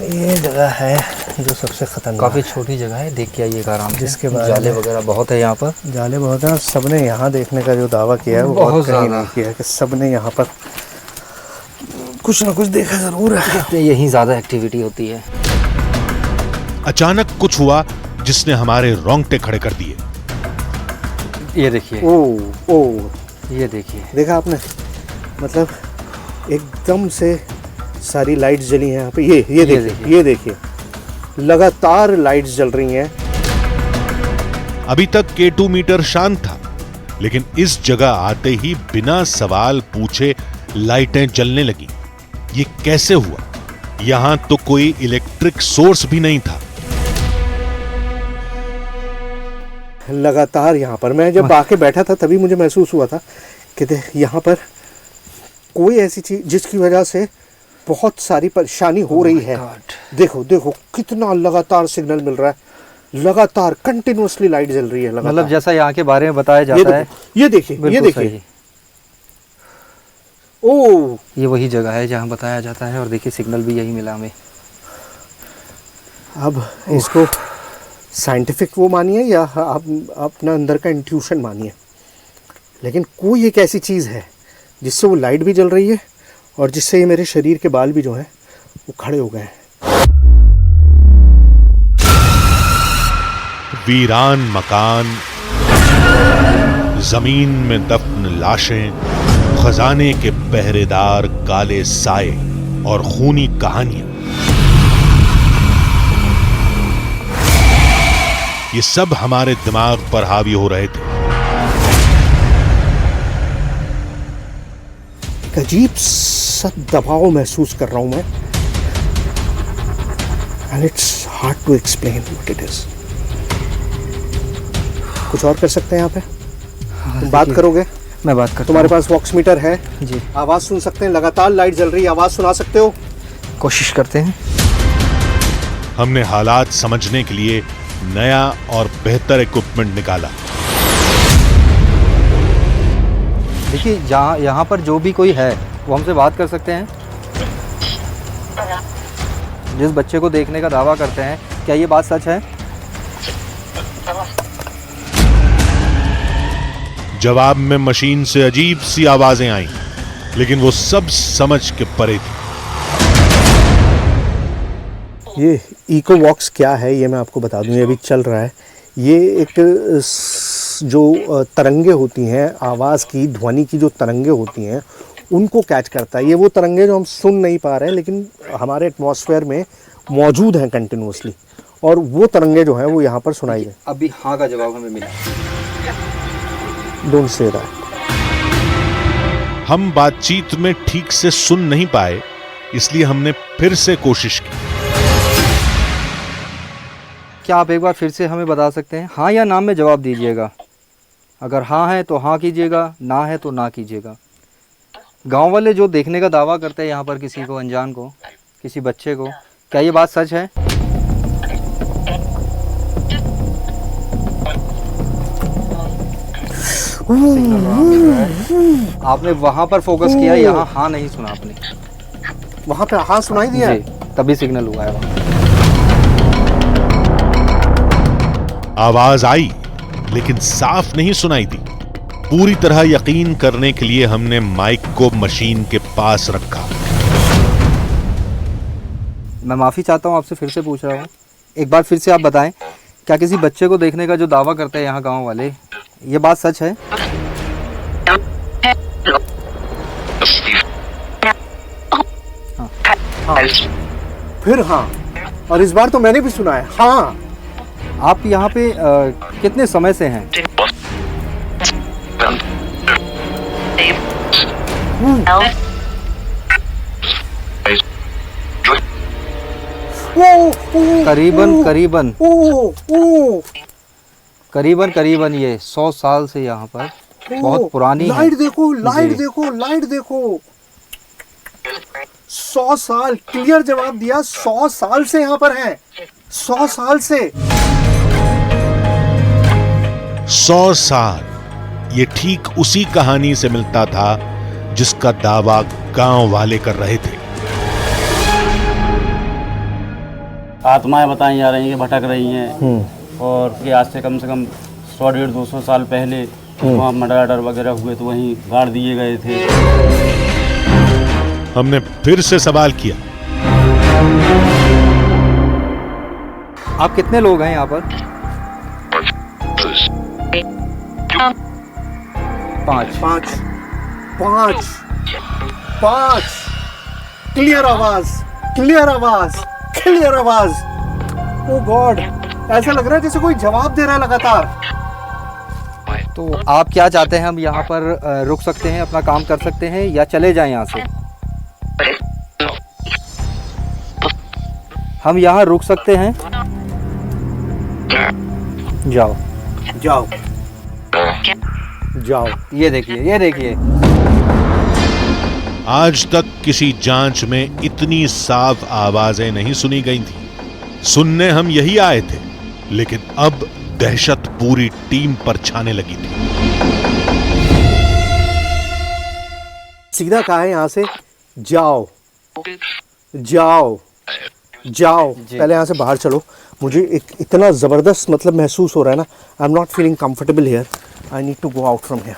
ये जगह है जो सबसे खतरनाक। काफ़ी छोटी जगह है, देख के आइएगा आराम से। जिसके बाद जाले वगैरह बहुत है यहाँ पर। जाले बहुत हैं। सबने यहाँ देखने का जो दावा किया है वो बहुत कहीं नहीं किया है कि सबने यहाँ पर कुछ ना कुछ देखा जरूर है। यहीं ज़्यादा एक्टिविटी होती है। अचानक कुछ हुआ जिसने हमारे रोंगटे खड़े कर दिए। ये देखिए। ओ ये देखिए, देखा आपने? मतलब एकदम से सारी लाइट्स जली हैं यहाँ पे। ये देखिए लगातार लाइट्स जल रही हैं। अभी तक K2 मीटर शांत था, लेकिन इस जगह आते ही बिना सवाल पूछे लाइटें जलने लगी। ये कैसे हुआ? यहां तो कोई इलेक्ट्रिक सोर्स भी नहीं था। लगातार यहाँ पर मैं जब आके बैठा था तभी मुझे महसूस हुआ था कि यहाँ पर कोई ऐसी चीज जिसकी वजह से बहुत सारी परेशानी हो रही है। देखो देखो कितना लगातार सिग्नल मिल रहा है, लगातार कंटिन्यूअसली लाइट जल रही है। मतलब जैसा यहाँ के बारे में बताया जाता है। ये देखिए ओ, ये वही जगह है जहाँ बताया जाता है। और देखिए सिग्नल भी यही मिला हमें। अब इसको साइंटिफिक वो मानिए या आप अपना अंदर का इंट्यूशन मानिए, लेकिन कोई एक ऐसी चीज़ है जिससे वो लाइट भी जल रही है और जिससे ये मेरे शरीर के बाल भी जो हैं वो खड़े हो गए हैं। वीरान मकान, जमीन में दफन लाशें, खजाने के पहरेदार काले साए और खूनी कहानियां, ये सब हमारे दिमाग पर हावी हो रहे थे। एक अजीब सा दबाव महसूस कर रहा हूं मैं, and it's hard to explain what it is. कुछ और कर सकते हैं यहाँ पे? तुम बात करोगे? मैं बात करता तुम्हारे पास वॉक्स मीटर है जी? आवाज सुन सकते हैं, लगातार लाइट जल रही है, आवाज सुना सकते हो? कोशिश करते हैं। हमने हालात समझने के लिए नया और बेहतर इक्विपमेंट निकाला। देखिए यहाँ पर जो भी कोई है वो हमसे बात कर सकते हैं। जिस बच्चे को देखने का दावा करते हैं, क्या ये बात सच है? जवाब में मशीन से अजीब सी आवाजें आईं, लेकिन वो सब समझ के परे थी। ये इको वॉक्स क्या है ये मैं आपको बता दूं, ये अभी चल रहा है। ये एक जो तरंगे होती हैं, आवाज़ की, ध्वनि की जो तरंगे होती हैं, उनको कैच करता है। ये वो तरंगे जो हम सुन नहीं पा रहे हैं लेकिन हमारे एटमॉस्फेयर में मौजूद हैं कंटिन्यूसली, और वो तरंगे जो हैं वो यहाँ पर सुनाई दें। अभी हाँ का जवाब हमें मिला। Don't say that. हम बातचीत में ठीक से सुन नहीं पाए, इसलिए हमने फिर से कोशिश की। क्या आप एक बार फिर से हमें बता सकते हैं? हाँ या ना में जवाब दीजिएगा। अगर हाँ है तो हाँ कीजिएगा, ना है तो ना कीजिएगा। गांव वाले जो देखने का दावा करते हैं यहाँ पर किसी को, अनजान को, किसी बच्चे को, क्या ये बात सच है? आपने वहां पर फोकस किया, यहाँ हाँ नहीं सुना आपने। वहां पे हाँ सुनाई दिया, तभी सिग्नल हुआ है वहां। आवाज आई लेकिन साफ नहीं सुनाई दी। पूरी तरह यकीन करने के लिए हमने माइक को मशीन के पास रखा। मैं माफ़ी चाहता हूँ, आपसे फिर से पूछ रहा हूँ, एक बार फिर से आप बताएं, क्या किसी बच्चे को देखने का जो दावा करते हैं यहाँ गांव वाले, ये बात सच है? हाँ। फिर हाँ, और इस बार तो मैंने भी सुना है हाँ। आप यहाँ पे कितने समय से हैं? करीबन ये 100 साल से यहाँ पर, बहुत पुरानी है। लाइट देखो, लाइट देखो, लाइट देखो। 100 साल, क्लियर जवाब दिया। 100 साल से यहाँ पर हैं, 100 साल से। 100 साल, ये ठीक उसी कहानी से मिलता था जिसका दावा गांव वाले कर रहे थे। आत्माएं बताई जा रही हैं, भटक रही हैं, और ये आज से कम 100-150-200 साल पहले वहाँ मर्डर वगैरह हुए तो वहीं गाड़ दिए गए थे। हमने फिर से सवाल किया। आप कितने लोग हैं यहाँ पर? 5। क्लियर आवाज, क्लियर आवाज, क्लियर आवाज। ओ गॉड, ऐसा लग रहा है जैसे कोई जवाब दे रहा है लगातार। तो आप क्या चाहते हैं? हम यहाँ पर रुक सकते हैं, अपना काम कर सकते हैं, या चले जाएं यहाँ से? हम यहाँ रुक सकते हैं। जाओ जाओ जाओ। ये देखिए, ये देखिए। आज तक किसी जांच में इतनी साफ आवाजें नहीं सुनी गई थी। सुनने हम यही आए थे, लेकिन अब दहशत पूरी टीम पर छाने लगी थी। सीधा कहा है यहाँ से, जाओ जाओ जाओ। पहले यहाँ से बाहर चलो। मुझे एक इतना जबरदस्त मतलब महसूस हो रहा है ना, I am not feeling comfortable here, I need to go out from here.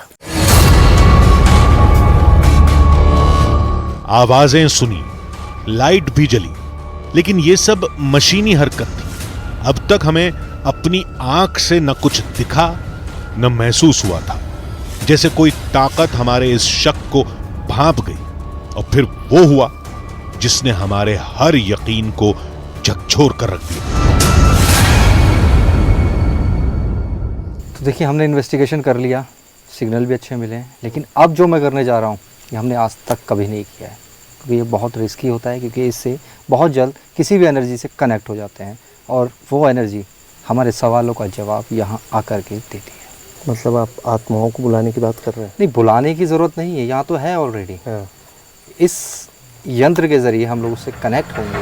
आवाजें सुनी, लाइट भी जली, लेकिन ये सब मशीनी हरकत थी। अब तक हमें अपनी आंख से न कुछ दिखा न महसूस हुआ था, जैसे कोई ताकत हमारे इस शक को भांप गई। और फिर वो हुआ जिसने हमारे हर यकीन को झकझोर कर रख दिया। तो देखिए, हमने इन्वेस्टिगेशन कर लिया, सिग्नल भी अच्छे मिले हैं, लेकिन अब जो मैं करने जा रहा हूँ ये हमने आज तक कभी नहीं किया है, क्योंकि ये बहुत रिस्की होता है, क्योंकि इससे बहुत जल्द किसी भी एनर्जी से कनेक्ट हो जाते हैं, और वो एनर्जी हमारे सवालों का जवाब यहाँ आकर के देती है। मतलब आप आत्माओं को बुलाने की बात कर रहे हैं? नहीं, बुलाने की ज़रूरत नहीं है, यहाँ तो है ऑलरेडी। इस यंत्र के ज़रिए हम लोग उससे कनेक्ट होंगे।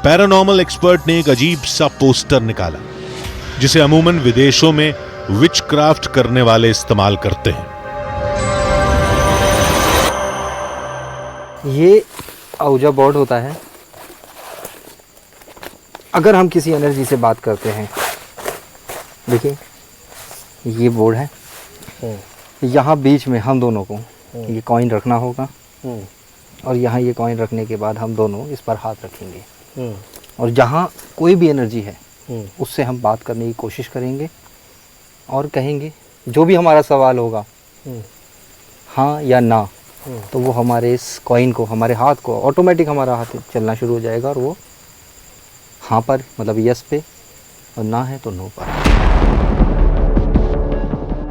पैरानॉर्मल एक्सपर्ट ने एक अजीब सा पोस्टर निकाला, जिसे अमूमन विदेशों में विचक्राफ्ट करने वाले इस्तेमाल करते हैं। ये औजा बोर्ड होता है। अगर हम किसी एनर्जी से बात करते हैं, देखिए ये बोर्ड है, यहाँ बीच में हम दोनों को ये कॉइन रखना होगा और यहाँ ये कॉइन रखने के बाद हम दोनों इस पर हाथ रखेंगे और जहाँ कोई भी एनर्जी है उससे हम बात करने की कोशिश करेंगे और कहेंगे जो भी हमारा सवाल होगा हाँ या ना, तो वो हमारे इस कॉइन को, हमारे हाथ को, ऑटोमेटिक हमारा हाथ चलना शुरू हो जाएगा और वो हाँ पर मतलब यस पे और ना है तो नो पर।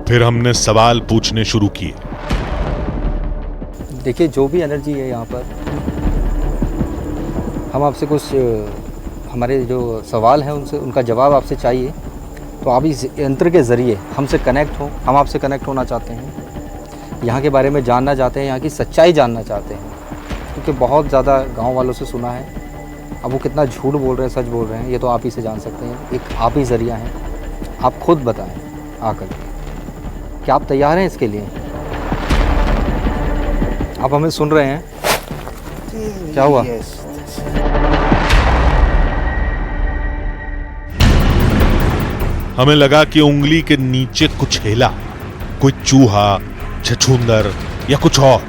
फिर हमने सवाल पूछने शुरू किए। देखिए जो भी एनर्जी है यहाँ पर, हम आपसे कुछ हमारे जो सवाल हैं उनसे उनका जवाब आपसे चाहिए, तो आप इस यंत्र के ज़रिए हमसे कनेक्ट हो, हम आपसे कनेक्ट होना चाहते हैं, यहाँ के बारे में जानना चाहते हैं, यहाँ की सच्चाई जानना चाहते हैं, क्योंकि बहुत ज़्यादा गांव वालों से सुना है। अब वो कितना झूठ बोल रहे हैं सच बोल रहे हैं ये तो आप ही से जान सकते हैं, एक आप ही ज़रिया है। आप खुद बताएं आकर क्या आप तैयार हैं इसके लिए? आप हमें सुन रहे हैं? क्या हुआ? हमें लगा कि उंगली के नीचे कुछ हिला, कोई चूहा, छछूंदर या कुछ और।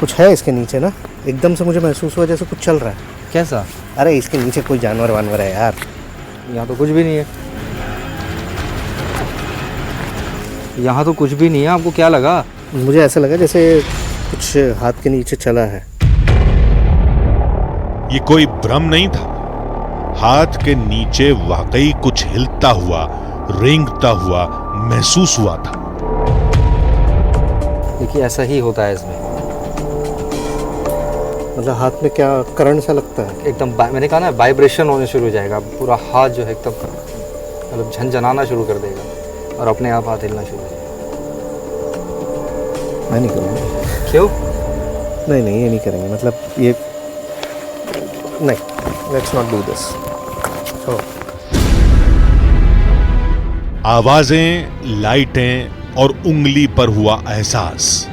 कुछ है इसके नीचे ना, एकदम से मुझे महसूस हुआ जैसे कुछ चल रहा है। कैसा? अरे इसके नीचे कोई जानवर वानवर है यार। यहाँ तो कुछ भी नहीं है। यहाँ तो कुछ भी नहीं है। आपको क्या लगा? मुझे ऐसा लगा जैसे कुछ हाथ के नीचे चला है। ये कोई भ्रम नहीं था, हाथ के नीचे वाकई कुछ हिलता हुआ, रेंगता हुआ महसूस हुआ था। देखिए ऐसा ही होता है इसमें। मतलब हाथ में क्या करंट सा लगता है? एकदम मैंने कहा ना वाइब्रेशन होने शुरू हो जाएगा, पूरा हाथ जो है एकदम मतलब झनझनाना शुरू कर देगा और अपने आप हाथ हिलना शुरू हो जाएगा। मैं नहीं करूँगा। क्यों? नहीं ये नहीं करेंगे, मतलब ये नहीं, लेट्स नॉट डू दिस। आवाजें, लाइटें और उंगली पर हुआ एहसास,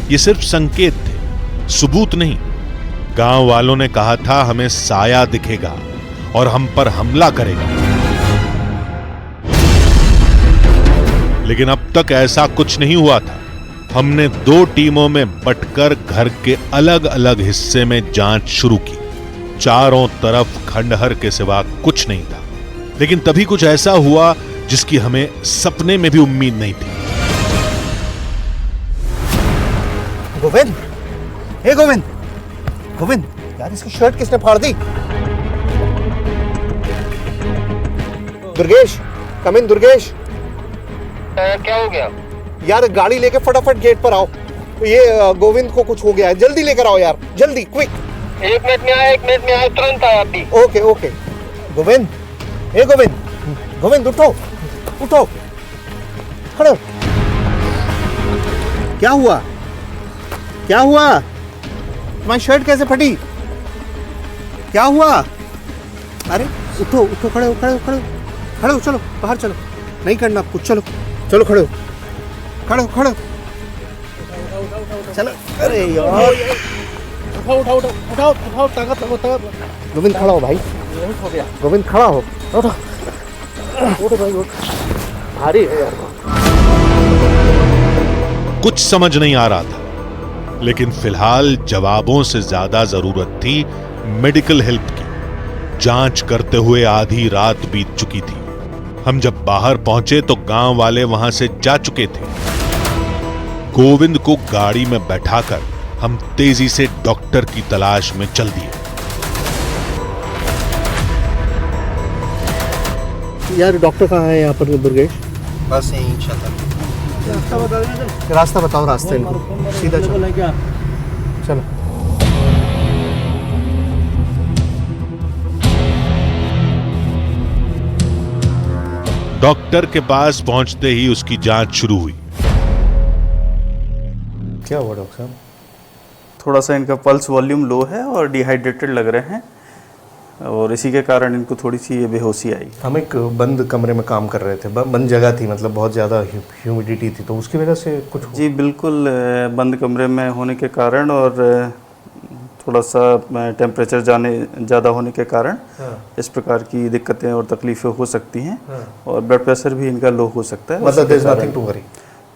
ये सिर्फ संकेत थे, सबूत नहीं। गांव वालों ने कहा था हमें साया दिखेगा और हम पर हमला करेगा, लेकिन अब तक ऐसा कुछ नहीं हुआ था। हमने 2 टीमों में बंटकर घर के अलग अलग हिस्से में जांच शुरू की। चारों तरफ खंडहर के सिवा कुछ नहीं था, लेकिन तभी कुछ ऐसा हुआ जिसकी हमें सपने में भी उम्मीद नहीं थी। गोविंद, हे गोविंद, गोविंद यार इसकी शर्ट किसने फाड़ दी? दुर्गेश, कम इन दुर्गेश। क्या हो गया? यार गाड़ी लेके फटाफट गेट पर आओ, ये गोविंद को कुछ हो गया है, जल्दी लेकर आओ यार, जल्दी क्विक। 1 मिनट में आया, तुरंत आया अभी। ओके गोविंद, हे गोविंद, गोविंद उठो उठो, खड़ो। क्या हुआ? क्या हुआ? तुम्हारी शर्ट कैसे फटी? क्या हुआ? अरे उठो उठो, खड़े हो खड़े हो खड़े हो खड़े हो, चलो बाहर चलो, नहीं करना आपको, चलो चलो खड़े हो खड़े हो खड़े हो, चलो। अरे यार उठाओ ताकत। गोविंद खड़ा हो भाई, गोविंद खड़ा हो, उठो भाई, उठ। भारी है यार। कुछ समझ नहीं आ रहा था, लेकिन फिलहाल जवाबों से ज्यादा जरूरत थी मेडिकल हेल्प की। जांच करते हुए आधी रात बीत चुकी थी। हम जब बाहर पहुंचे तो गांव वाले वहां से जा चुके थे। गोविंद को गाड़ी में बैठाकर हम तेजी से डॉक्टर की तलाश में चल दिए। यार डॉक्टर कहाँ है यहाँ पर दुर्गेश? बस यहीं छत। रास्ता बताओ, रास्ते इनको सीधा चलो। चलो डॉक्टर के पास पहुंचते ही उसकी जांच शुरू हुई। क्या हुआ डॉक्टर साहब? थोड़ा सा इनका पल्स वॉल्यूम लो है और डिहाइड्रेटेड लग रहे हैं और इसी के कारण इनको थोड़ी सी ये बेहोशी आई। हम एक बंद कमरे में काम कर रहे थे, बंद जगह थी, मतलब बहुत ज़्यादा ह्यूमिडिटी थी, तो उसकी वजह से कुछ जी बिल्कुल, बंद कमरे में होने के कारण और थोड़ा सा टेम्परेचर ज़्यादा होने के कारण इस प्रकार की दिक्कतें और तकलीफ़ें हो सकती हैं और ब्लड प्रेशर भी इनका लो हो सकता है। मतलब there's nothing to worry?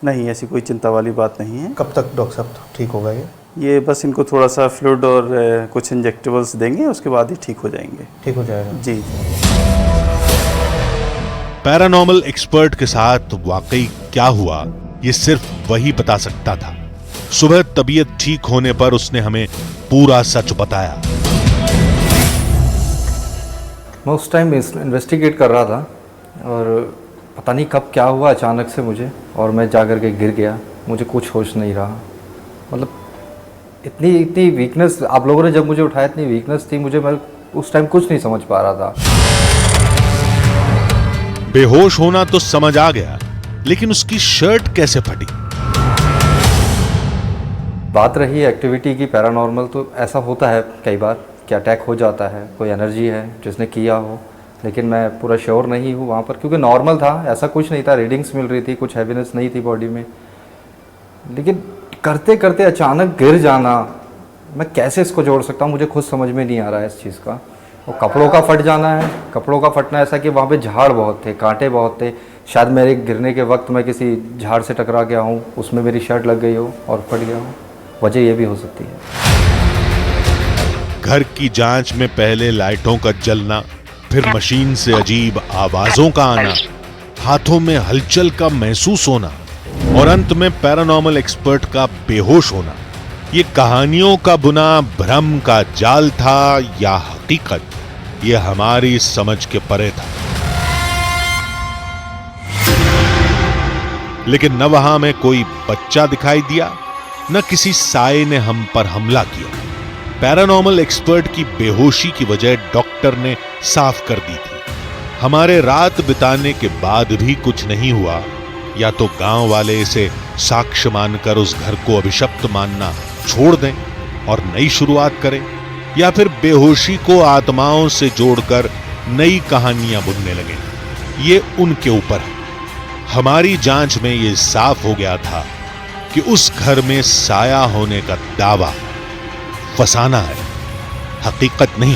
नहीं, ऐसी कोई चिंता वाली बात नहीं है। कब तक डॉक्टर साहब ठीक होगा ये बस इनको थोड़ा सा फ्लूइड और कुछ इंजेक्टेबल्स देंगे, उसके बाद ही ठीक हो जाएंगे। ठीक हो जाएगा जी। पैरानॉर्मल एक्सपर्ट के साथ वाकई क्या हुआ ये सिर्फ वही बता सकता था। सुबह तबीयत ठीक होने पर उसने हमें पूरा सच बताया। मैं उस टाइम इन्वेस्टिगेट कर रहा था और पता नहीं कब क्या हुआ अचानक से मुझे, और मैं जाकर के गिर गया। मुझे कुछ होश नहीं रहा, मतलब इतनी वीकनेस, आप लोगों ने जब मुझे उठाया इतनी वीकनेस थी मुझे, मैं उस टाइम कुछ नहीं समझ पा रहा था। बेहोश होना तो समझ आ गया, लेकिन उसकी शर्ट कैसे फटी? बात रही एक्टिविटी की पैरानॉर्मल, तो ऐसा होता है कई बार कि अटैक हो जाता है, कोई एनर्जी है जिसने किया हो, लेकिन मैं पूरा श्योर नहीं हूँ वहाँ पर, क्योंकि नॉर्मल था, ऐसा कुछ नहीं था, रीडिंग्स मिल रही थी, कुछ हैवीनेस नहीं थी बॉडी में। लेकिन करते करते अचानक गिर जाना, मैं कैसे इसको जोड़ सकता हूँ, मुझे खुद समझ में नहीं आ रहा है इस चीज़ का। और कपड़ों का फट जाना है, कपड़ों का फटना ऐसा कि वहाँ पे झाड़ बहुत थे, कांटे बहुत थे, शायद मेरे गिरने के वक्त मैं किसी झाड़ से टकरा गया हूँ, उसमें मेरी शर्ट लग गई हो और फट गया हूँ, वजह ये भी हो सकती है। घर की जांच में पहले लाइटों का जलना, फिर मशीन से अजीब आवाजों का आना, हाथों में हलचल का महसूस होना और अंत में पैरानॉर्मल एक्सपर्ट का बेहोश होना, ये कहानियों का बुना भ्रम का जाल था या हकीकत, ये हमारी समझ के परे था। लेकिन न वहां में कोई बच्चा दिखाई दिया, न किसी साए ने हम पर हमला किया। पैरानॉर्मल एक्सपर्ट की बेहोशी की वजह डॉक्टर ने साफ कर दी थी। हमारे रात बिताने के बाद भी कुछ नहीं हुआ, या तो गांव वाले इसे साक्ष्य मानकर उस घर को अभिशप्त मानना छोड़ दें और नई शुरुआत करें, या फिर बेहोशी को आत्माओं से जोड़कर नई कहानियां बुनने लगें। ये उनके ऊपर है। हमारी जांच में ये साफ हो गया था कि उस घर में साया होने का दावा फसाना है, हकीकत नहीं।